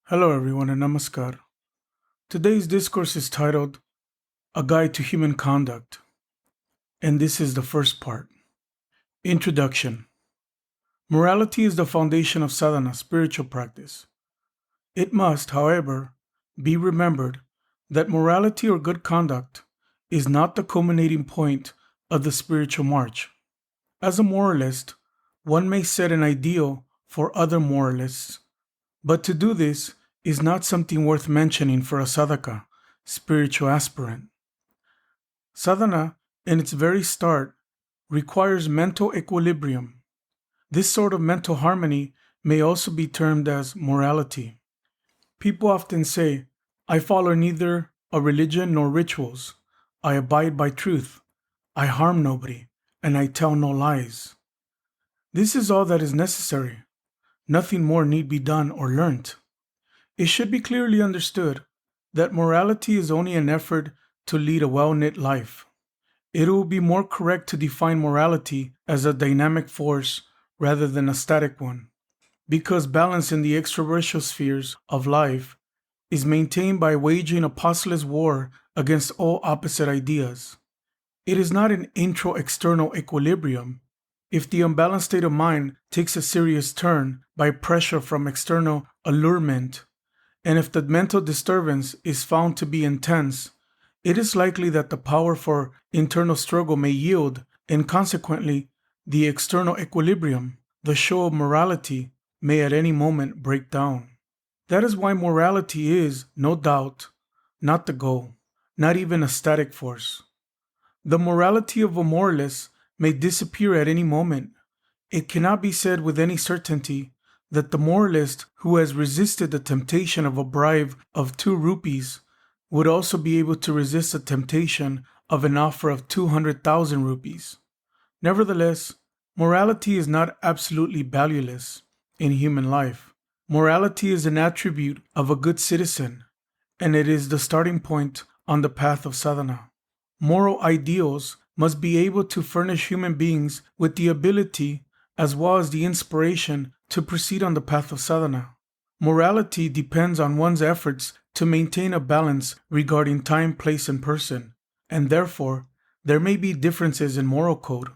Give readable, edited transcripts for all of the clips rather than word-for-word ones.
Hello, everyone, and namaskar. Today's discourse is titled A Guide to Human Conduct, and this is the first part. Introduction. Morality is the foundation of sadhana, spiritual practice. It must, however, be remembered that morality or good conduct is not the culminating point of the spiritual march. As a moralist, one may set an ideal for other moralists, but to do this is not something worth mentioning for a sadhaka, spiritual aspirant. Sadhana, in its very start, requires mental equilibrium. This sort of mental harmony may also be termed as morality. People often say, I follow neither a religion nor rituals. I abide by truth. I harm nobody, and I tell no lies. This is all that is necessary. Nothing more need be done or learnt. It should be clearly understood that morality is only an effort to lead a well-knit life. It will be more correct to define morality as a dynamic force rather than a static one, because balance in the extravertial spheres of life is maintained by waging a pauseless war against all opposite ideas. It is not an intro-external equilibrium. If the unbalanced state of mind takes a serious turn by pressure from external allurement, and if the mental disturbance is found to be intense, it is likely that the power for internal struggle may yield, and consequently, the external equilibrium, the show of morality, may at any moment break down. That is why morality is, no doubt, not the goal, not even a static force. The morality of a moralist may disappear at any moment. It cannot be said with any certainty that the moralist who has resisted the temptation of a bribe of 2 rupees would also be able to resist the temptation of an offer of 200,000 rupees. Nevertheless, morality is not absolutely valueless in human life. Morality is an attribute of a good citizen, and it is the starting point on the path of sadhana. Moral ideals must be able to furnish human beings with the ability as well as the inspiration to proceed on the path of sadhana. Morality depends on one's efforts to maintain a balance regarding time, place, and person, and therefore, there may be differences in moral code.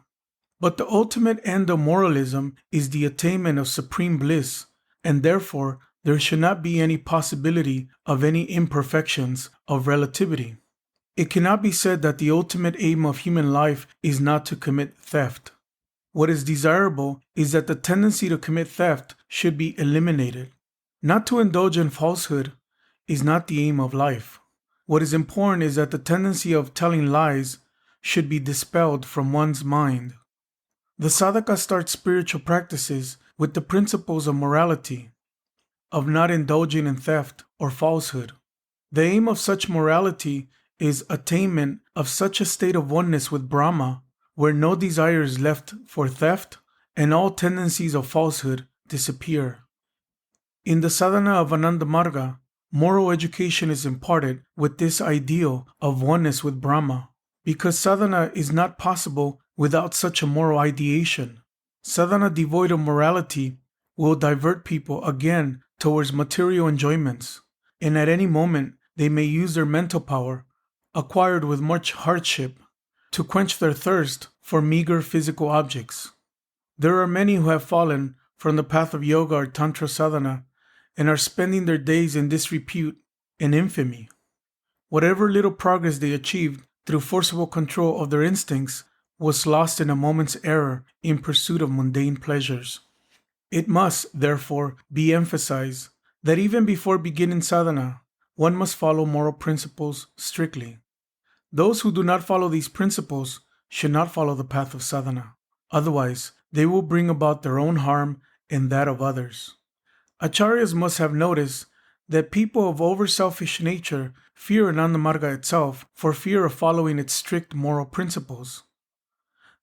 But the ultimate end of moralism is the attainment of supreme bliss, and therefore, there should not be any possibility of any imperfections of relativity. It cannot be said that the ultimate aim of human life is not to commit theft. What is desirable is that the tendency to commit theft should be eliminated. Not to indulge in falsehood is not the aim of life. What is important is that the tendency of telling lies should be dispelled from one's mind. The sadhaka starts spiritual practices with the principles of morality, of not indulging in theft or falsehood. The aim of such morality is attainment of such a state of oneness with Brahma where no desire is left for theft and all tendencies of falsehood disappear. In the sadhana of Ananda Marga, moral education is imparted with this ideal of oneness with Brahma, because sadhana is not possible without such a moral ideation. Sadhana devoid of morality will divert people again towards material enjoyments, and at any moment they may use their mental power, acquired with much hardship, to quench their thirst for meager physical objects. There are many who have fallen from the path of yoga or tantra sadhana and are spending their days in disrepute and infamy. Whatever little progress they achieved through forcible control of their instincts was lost in a moment's error in pursuit of mundane pleasures. It must, therefore, be emphasized that even before beginning sadhana, one must follow moral principles strictly. Those who do not follow these principles should not follow the path of sadhana. Otherwise, they will bring about their own harm and that of others. Acharyas must have noticed that people of over-selfish nature fear Ananda Marga itself for fear of following its strict moral principles.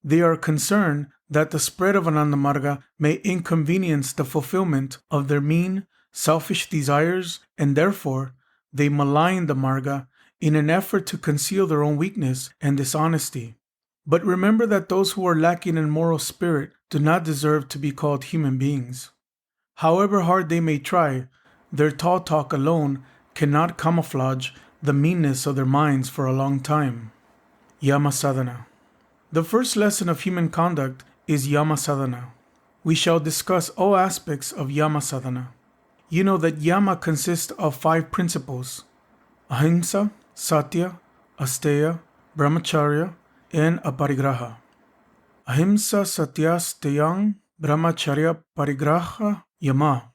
They are concerned that the spread of Ananda Marga may inconvenience the fulfillment of their mean, selfish desires, and therefore they malign the Marga in an effort to conceal their own weakness and dishonesty. But remember that those who are lacking in moral spirit do not deserve to be called human beings. However hard they may try, Their tall talk alone cannot camouflage the meanness of their minds for a long time. Yama Sadhana. The first lesson of human conduct is Yama Sadhana. We shall discuss all aspects of Yama Sadhana. You know that Yama consists of 5 principles: Ahimsa, Satya, Asteya, Brahmacharya, and Aparigraha. Ahimsa, Satya, Steyang, Brahmacharya, Parigraha, Yama.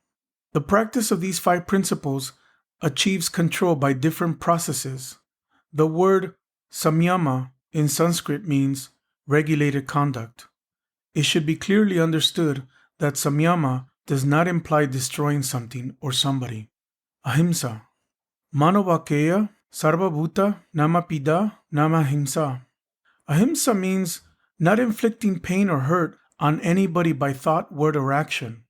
The practice of these 5 principles achieves control by different processes. The word samyama in Sanskrit means regulated conduct. It should be clearly understood that samyama does not imply destroying something or somebody. Ahimsa. Manovakeya sarvabhuta namapida namahimsa. Ahimsa means not inflicting pain or hurt on anybody by thought, word, or action.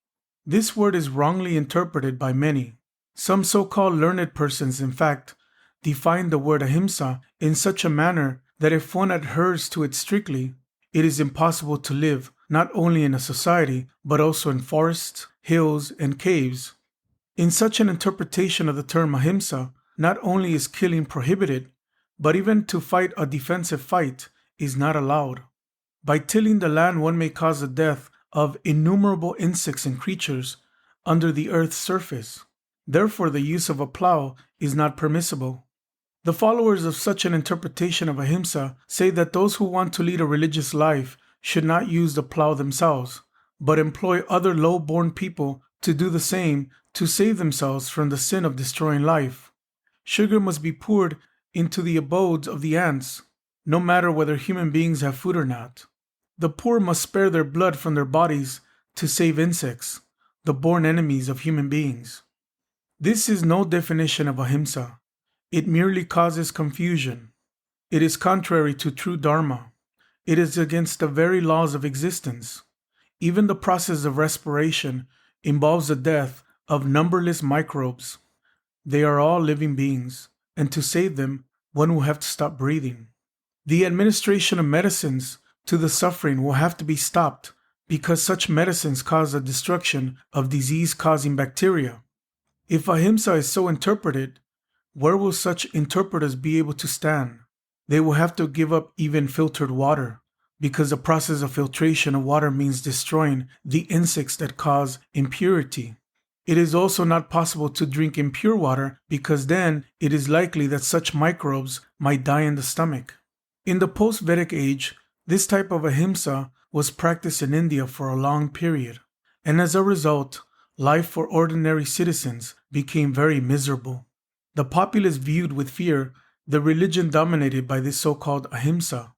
This word is wrongly interpreted by many. Some so-called learned persons, in fact, define the word ahimsa in such a manner that if one adheres to it strictly, it is impossible to live not only in a society but also in forests, hills, and caves. In such an interpretation of the term ahimsa, not only is killing prohibited, but even to fight a defensive fight is not allowed. By tilling the land, one may cause the death of innumerable insects and creatures under the earth's surface. Therefore, the use of a plow is not permissible. The followers of such an interpretation of ahimsa say that those who want to lead a religious life should not use the plow themselves, but employ other low-born people to do the same to save themselves from the sin of destroying life. Sugar must be poured into the abodes of the ants, no matter whether human beings have food or not. The poor must spare their blood from their bodies to save insects, the born enemies of human beings. This is no definition of ahimsa. It merely causes confusion. It is contrary to true dharma. It is against the very laws of existence. Even the process of respiration involves the death of numberless microbes. They are all living beings, and to save them, one will have to stop breathing. The administration of medicines to the suffering will have to be stopped because such medicines cause the destruction of disease-causing bacteria. If ahimsa is so interpreted, where will such interpreters be able to stand? They will have to give up even filtered water, because the process of filtration of water means destroying the insects that cause impurity. It is also not possible to drink impure water because then it is likely that such microbes might die in the stomach. In the post-Vedic age, this type of ahimsa was practiced in India for a long period, and as a result, life for ordinary citizens became very miserable. The populace viewed with fear the religion dominated by this so-called ahimsa.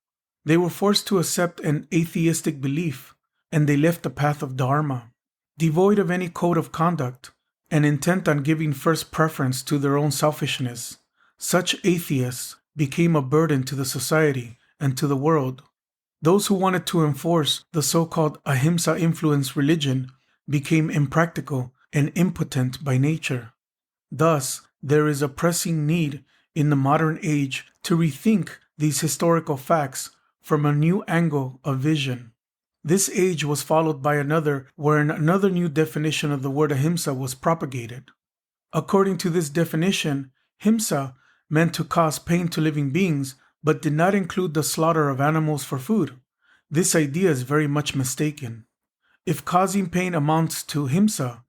They were forced to accept an atheistic belief, and they left the path of dharma. Devoid of any code of conduct, and intent on giving first preference to their own selfishness, such atheists became a burden to the society and to the world. Those who wanted to enforce the so-called ahimsa-influenced religion became impractical and impotent by nature. Thus, there is a pressing need in the modern age to rethink these historical facts from a new angle of vision. This age was followed by another wherein another new definition of the word ahimsa was propagated. According to this definition, himsa meant to cause pain to living beings, but did not include the slaughter of animals for food. This idea is very much mistaken. If causing pain amounts to himsa,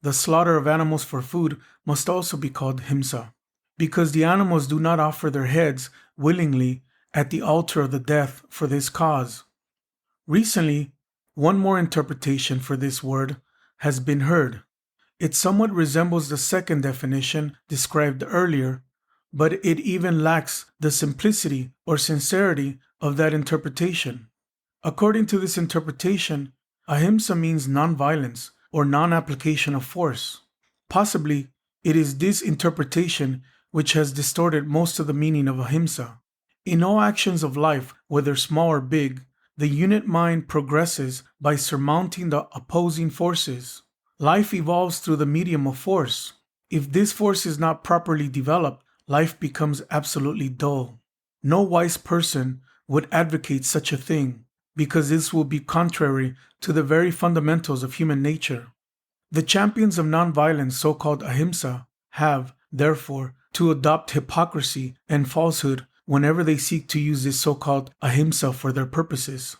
the slaughter of animals for food must also be called himsa, because the animals do not offer their heads willingly at the altar of the death for this cause. Recently, one more interpretation for this word has been heard. It somewhat resembles the second definition described earlier, but it even lacks the simplicity or sincerity of that interpretation. According to this interpretation, ahimsa means non-violence or non-application of force. Possibly, it is this interpretation which has distorted most of the meaning of ahimsa. In all actions of life, whether small or big, the unit mind progresses by surmounting the opposing forces. Life evolves through the medium of force. If this force is not properly developed, life becomes absolutely dull. No wise person would advocate such a thing, because this will be contrary to the very fundamentals of human nature. The champions of nonviolence, so-called ahimsa, have, therefore, to adopt hypocrisy and falsehood whenever they seek to use this so-called ahimsa for their purposes.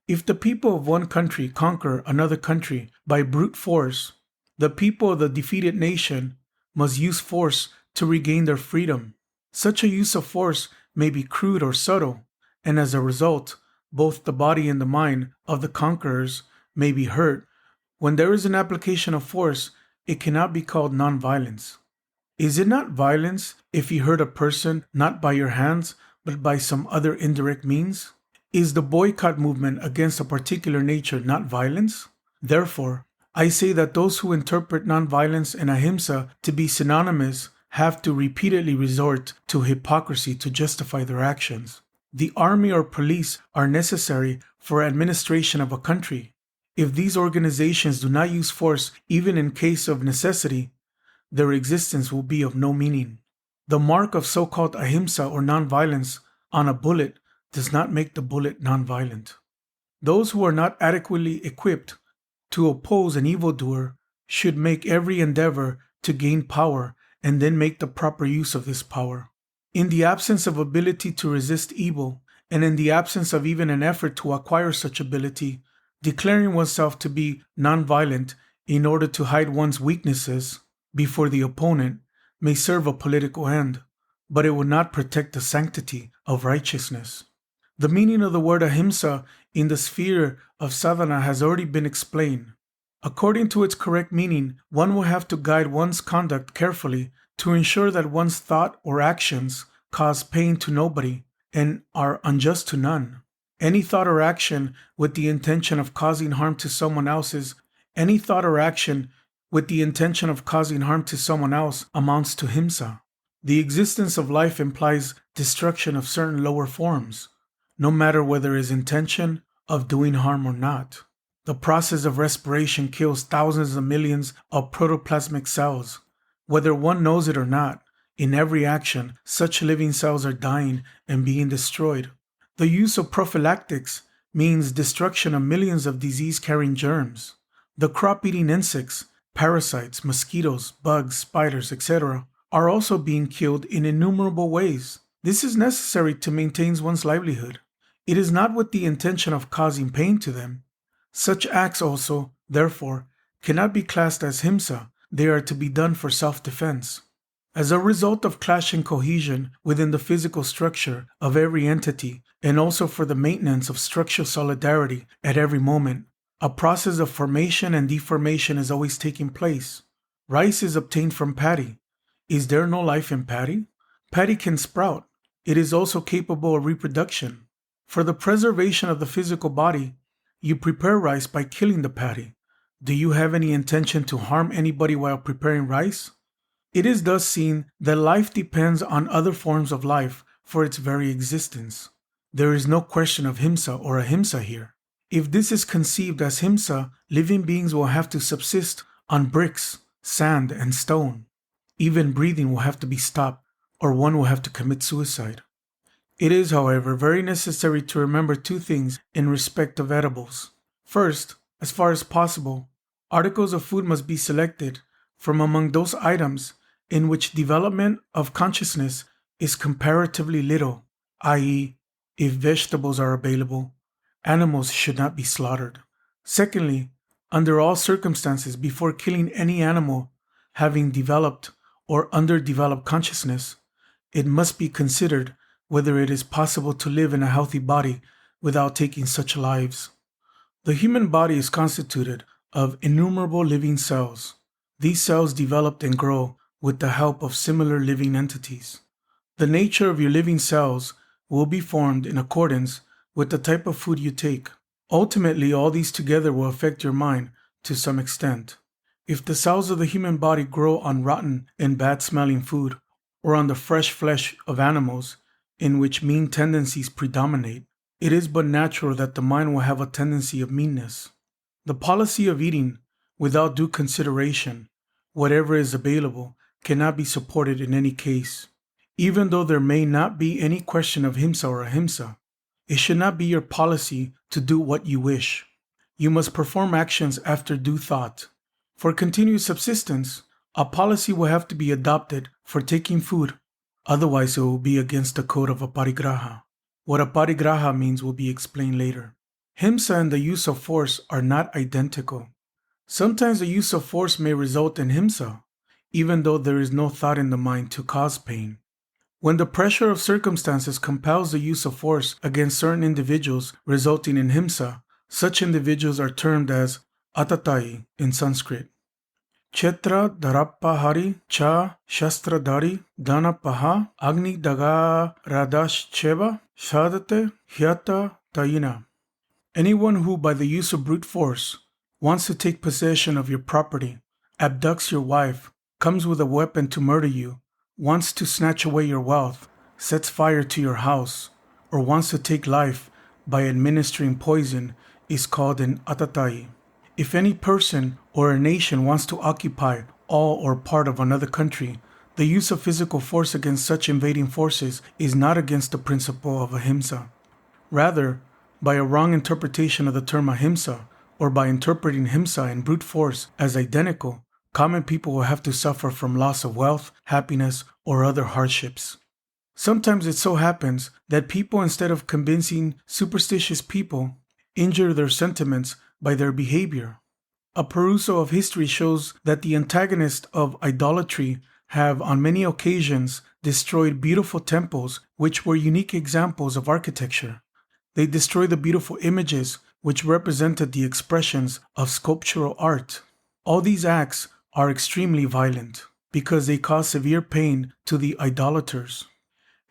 If the people of one country conquer another country by brute force, the people of the defeated nation must use force to regain their freedom. Such a use of force may be crude or subtle, and as a result, both the body and the mind of the conquerors may be hurt. When there is an application of force, it cannot be called nonviolence. Is it not violence if you hurt a person not by your hands, but by some other indirect means? Is the boycott movement against a particular nature not violence? Therefore, I say that those who interpret nonviolence and ahimsa to be synonymous have to repeatedly resort to hypocrisy to justify their actions. The army or police are necessary for administration of a country. If these organizations do not use force even in case of necessity, their existence will be of no meaning. The mark of so-called ahimsa or nonviolence on a bullet does not make the bullet nonviolent. Those who are not adequately equipped to oppose an evildoer should make every endeavor to gain power and then make the proper use of this power. In the absence of ability to resist evil, and in the absence of even an effort to acquire such ability, declaring oneself to be nonviolent in order to hide one's weaknesses before the opponent may serve a political end, but it will not protect the sanctity of righteousness. The meaning of the word ahimsa in the sphere of sadhana has already been explained. According to its correct meaning, one will have to guide one's conduct carefully to ensure that one's thought or actions cause pain to nobody and are unjust to none. Any thought or action with the intention of causing harm to someone else amounts to himsa. The existence of life implies destruction of certain lower forms, no matter whether his intention of doing harm or not. The process of respiration kills thousands of millions of protoplasmic cells. Whether one knows it or not, in every action, such living cells are dying and being destroyed. The use of prophylactics means destruction of millions of disease-carrying germs. The crop-eating insects, parasites, mosquitoes, bugs, spiders, etc., are also being killed in innumerable ways. This is necessary to maintain one's livelihood. It is not with the intention of causing pain to them. Such acts also, therefore, cannot be classed as himsa. They are to be done for self-defense. As a result of clash and cohesion within the physical structure of every entity, and also for the maintenance of structural solidarity at every moment, a process of formation and deformation is always taking place. Rice is obtained from paddy. Is there no life in paddy? Paddy can sprout. It is also capable of reproduction. For the preservation of the physical body, you prepare rice by killing the paddy. Do you have any intention to harm anybody while preparing rice? It is thus seen that life depends on other forms of life for its very existence. There is no question of himsa or ahimsa here. If this is conceived as himsa, living beings will have to subsist on bricks, sand, and stone. Even breathing will have to be stopped, or one will have to commit suicide. It is, however, very necessary to remember two things in respect of edibles. First, as far as possible, articles of food must be selected from among those items in which development of consciousness is comparatively little, i.e., if vegetables are available, animals should not be slaughtered. Secondly, under all circumstances, before killing any animal having developed or underdeveloped consciousness, it must be considered whether it is possible to live in a healthy body without taking such lives. The human body is constituted of innumerable living cells. These cells develop and grow with the help of similar living entities. The nature of your living cells will be formed in accordance with the type of food you take. Ultimately, all these together will affect your mind to some extent. If the cells of the human body grow on rotten and bad-smelling food, or on the fresh flesh of animals in which mean tendencies predominate, it is but natural that the mind will have a tendency of meanness. The policy of eating, without due consideration, whatever is available, cannot be supported in any case. Even though there may not be any question of himsa or ahimsa, it should not be your policy to do what you wish. You must perform actions after due thought. For continued subsistence, a policy will have to be adopted for taking food, otherwise it will be against the code of a parigraha. What a parigraha means will be explained later. Himsa and the use of force are not identical. Sometimes the use of force may result in himsa, even though there is no thought in the mind to cause pain. When the pressure of circumstances compels the use of force against certain individuals resulting in himsa, such individuals are termed as atatai in Sanskrit. Chetra Dharapahari Cha Shastradhari Dhanapaha Agni Daga Radash Cheva Shadate Hyata Tayina. Anyone who, by the use of brute force, wants to take possession of your property, abducts your wife, comes with a weapon to murder you, wants to snatch away your wealth, sets fire to your house, or wants to take life by administering poison is called an atatai. If any person or a nation wants to occupy all or part of another country, the use of physical force against such invading forces is not against the principle of ahimsa. Rather, by a wrong interpretation of the term ahimsa, or by interpreting himsa and brute force as identical, common people will have to suffer from loss of wealth, happiness, or other hardships. Sometimes it so happens that people, instead of convincing superstitious people, injure their sentiments by their behavior. A perusal of history shows that the antagonists of idolatry have on many occasions destroyed beautiful temples which were unique examples of architecture. They destroyed the beautiful images which represented the expressions of sculptural art. All these acts are extremely violent because they cause severe pain to the idolaters.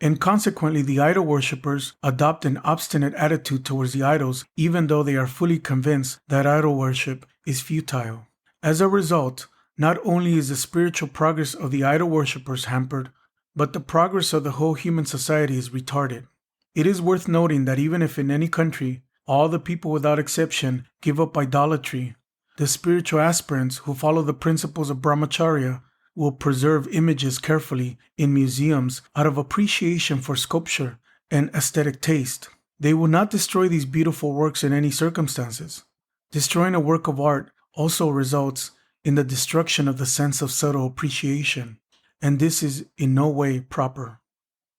And consequently, the idol worshippers adopt an obstinate attitude towards the idols, even though they are fully convinced that idol worship is futile. As a result, not only is the spiritual progress of the idol worshippers hampered, but the progress of the whole human society is retarded. It is worth noting that even if in any country, all the people without exception give up idolatry, the spiritual aspirants who follow the principles of brahmacharya will preserve images carefully in museums out of appreciation for sculpture and aesthetic taste. They will not destroy these beautiful works in any circumstances. Destroying a work of art also results in the destruction of the sense of subtle appreciation, and this is in no way proper.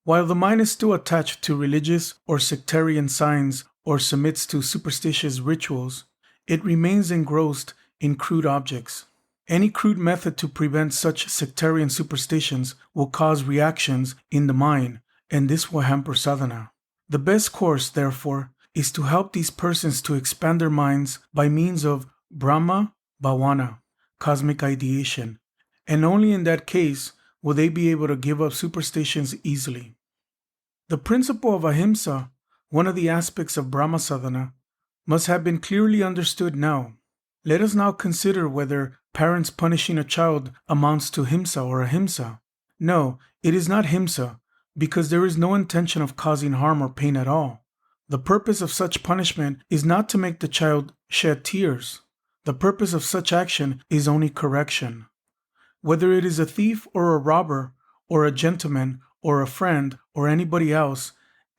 While the mind is still attached to religious or sectarian signs or submits to superstitious rituals, it remains engrossed in crude objects. Any crude method to prevent such sectarian superstitions will cause reactions in the mind, and this will hamper sadhana. The best course, therefore, is to help these persons to expand their minds by means of Brahma Bhavana, cosmic ideation, and only in that case will they be able to give up superstitions easily. The principle of ahimsa, one of the aspects of Brahma sadhana, must have been clearly understood now. Let us now consider whether parents punishing a child amounts to himsa or ahimsa. No, it is not himsa, because there is no intention of causing harm or pain at all. The purpose of such punishment is not to make the child shed tears. The purpose of such action is only correction. Whether it is a thief or a robber, or a gentleman, or a friend, or anybody else,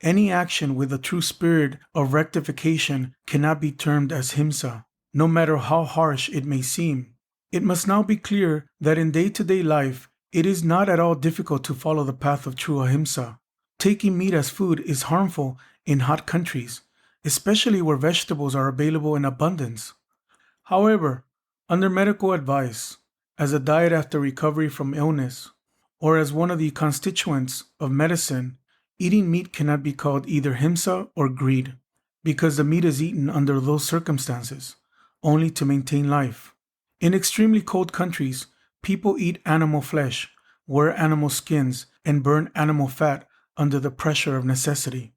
any action with a true spirit of rectification cannot be termed as himsa, no matter how harsh it may seem. It must now be clear that in day-to-day life, it is not at all difficult to follow the path of true ahimsa. Taking meat as food is harmful in hot countries, especially where vegetables are available in abundance. However, under medical advice, as a diet after recovery from illness, or as one of the constituents of medicine, eating meat cannot be called either himsa or greed, because the meat is eaten under those circumstances, only to maintain life. In extremely cold countries, people eat animal flesh, wear animal skins, and burn animal fat under the pressure of necessity.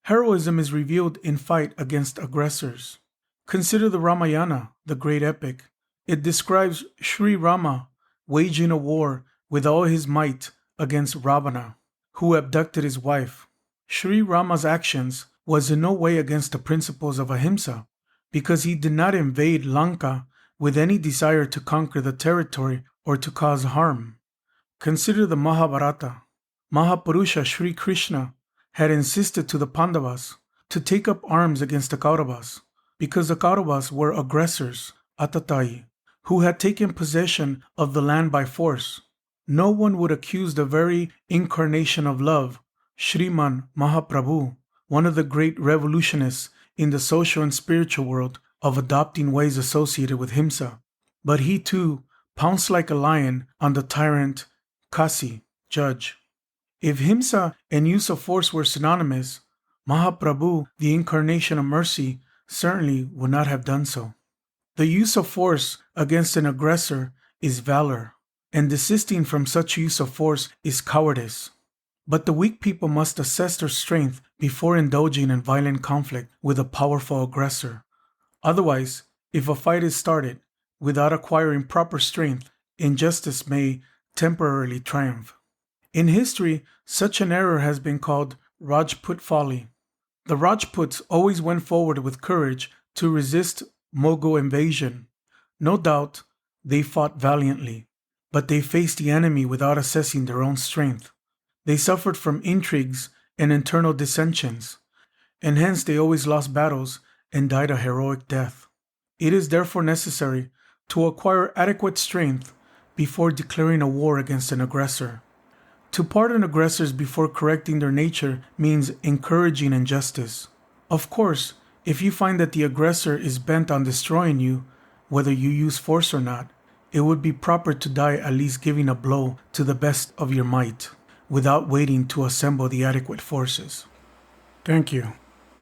Heroism is revealed in fight against aggressors. Consider the Ramayana, the great epic. It describes Sri Rama waging a war with all his might against Ravana, who abducted his wife. Sri Rama's actions was in no way against the principles of ahimsa, because he did not invade Lanka with any desire to conquer the territory or to cause harm. Consider the Mahabharata. Mahapurusha Sri Krishna had insisted to the Pandavas to take up arms against the Kauravas, because the Kauravas were aggressors, atatai, who had taken possession of the land by force. No one would accuse the very incarnation of love, Shriman Mahaprabhu, one of the great revolutionists in the social and spiritual world, of adopting ways associated with Himsa. But he too pounced like a lion on the tyrant Kasi, judge. If Himsa and use of force were synonymous, Mahaprabhu, the incarnation of mercy, certainly would not have done so. The use of force against an aggressor is valor, and desisting from such use of force is cowardice. But the weak people must assess their strength before indulging in violent conflict with a powerful aggressor. Otherwise, if a fight is started without acquiring proper strength, injustice may temporarily triumph. In history, such an error has been called Rajput folly. The Rajputs always went forward with courage to resist Mughal invasion. No doubt, they fought valiantly, but they faced the enemy without assessing their own strength. They suffered from intrigues and internal dissensions, and hence they always lost battles and died a heroic death. It is therefore necessary to acquire adequate strength before declaring a war against an aggressor. To pardon aggressors before correcting their nature means encouraging injustice. Of course, if you find that the aggressor is bent on destroying you, whether you use force or not, it would be proper to die at least giving a blow to the best of your might, without waiting to assemble the adequate forces. Thank you.